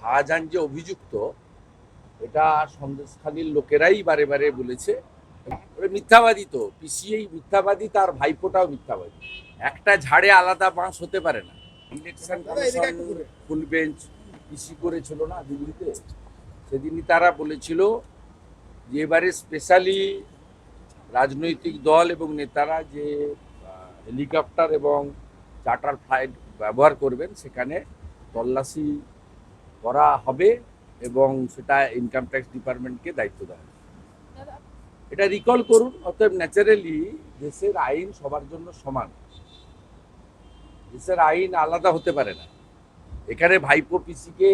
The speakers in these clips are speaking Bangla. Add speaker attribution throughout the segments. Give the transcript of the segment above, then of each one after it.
Speaker 1: শাহজাহান যে অভিযুক্ত, এটা সন্দেশখালীর লোকেরাই বারে বারে বলেছে। ওরা মিথ্যাবাদী, তো পিসিই মিথ্যাবাদী, তার ভাইপোটাও মিথ্যাবাদী। একটা ঝাড়ে আলাদা বাঁশ হতে পারে না। ইলেকশন কমিশন ফুল বেঞ্চ পিসি করেছিল না দিল্লিতে, সেদিনই তারা বলেছিল যে এবারে স্পেশালি রাজনৈতিক দল এবং নেতারা যে হেলিকপ্টার এবং চার্টার ফ্লাইট ব্যবহার করবেন সেখানে তল্লাশি করা হবে এবং সেটা ইনকাম ট্যাক্স ডিপার্টমেন্টকে দায়িত্ব দেওয়া হবে। এটা রিকল করুন। অতএব ন্যাচারালি দেশের আইন সবার জন্য সমান, দেশের আইন আলাদা হতে পারে না। এখানে ভাইপো পিসিকে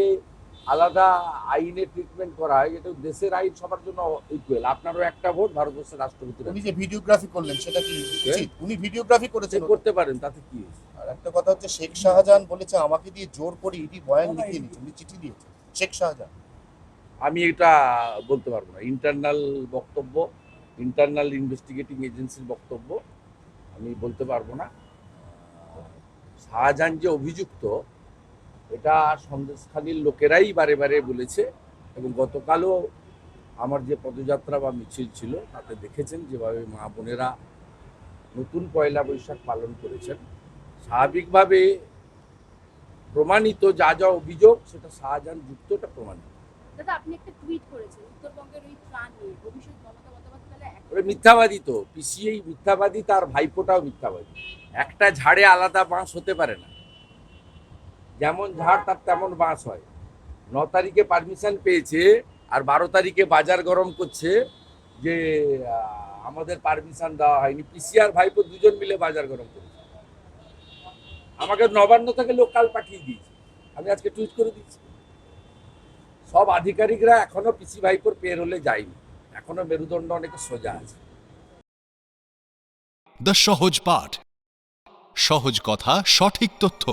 Speaker 1: আলাদা আইনে ট্রিটমেন্ট করা হয়, এটা দেশের আইন সবার জন্য ইকুয়াল। আপনারও একটা ভোট, ভারতবর্ষের রাষ্ট্রপতি।
Speaker 2: উনি যে ভিডিওগ্রাফি করলেন সেটা কি উচিত? উনি ভিডিওগ্রাফি করেছেন,
Speaker 1: করতে পারেন, তাতে কি হয়েছে?
Speaker 2: আর একটা কথা হচ্ছে শেখ শাহজাহান বলেছে আমাকে দিয়ে জোর করে ইডি বয়ান লিখিয়ে নিচ্ছে, উনি চিঠি দিয়েছে শেখ শাহজাহান।
Speaker 1: আমি এটা বলতে পারবো না, ইন্টারনাল বক্তব্য, ইন্টারনাল ইনভেস্টিগেটিং এজেন্সির বক্তব্য, আমি বলতে পারবো না। শাহজাহান যে অভিযুক্ত, এটা সন্দেশখালীর লোকেরাই বারে বারে বলেছে এবং গতকালও আমার যে পদযাত্রা বা মিছিল ছিল তাতে দেখেছেন যেভাবে মা বোনেরা নতুন পয়লা বৈশাখ পালন করেছেন। স্বাভাবিকভাবে প্রমাণিত যা যা অভিযোগ, সেটা শাহজাহান যুক্ত, এটা প্রমাণিত।
Speaker 3: দাদা, আপনি একটা টুইট করেছেন উত্তরবঙ্গের ওই ত্রাণ নিয়ে, অভিষেক মমতা বন্দ্যোপাধ্যায়
Speaker 1: ওরা মিথ্যাবাদী, তো পিসিই মিথ্যাবাদী, তার ভাইপোটাও মিথ্যাবাদী। একটা ঝাড়ে আলাদা বাঁশ হতে পারে না। যেমন ঝাড় তার তেমন বাঁশ হয়। 9 তারিখে পারমিশন পেয়েছে আর 12 তারিখে বাজার গরম করছে যে আমাদের পারমিশন দেওয়া হয়নি। পিসি আর ভাইপো দুজন মিলে বাজার গরম করেছে। আমাকে নবান্ন থেকে লোকাল পাঠিয়ে দিয়েছে, আমি আজকে টুইট করে দিয়েছি। সব আধিকারিকরা এখনো পিসি ভাইপোর পের হলে যায়নি, এখনো মেরুদণ্ড অনেক সোজা আছে।
Speaker 4: দ্য সহজ পাঠ, সহজ কথা, সঠিক তথ্য।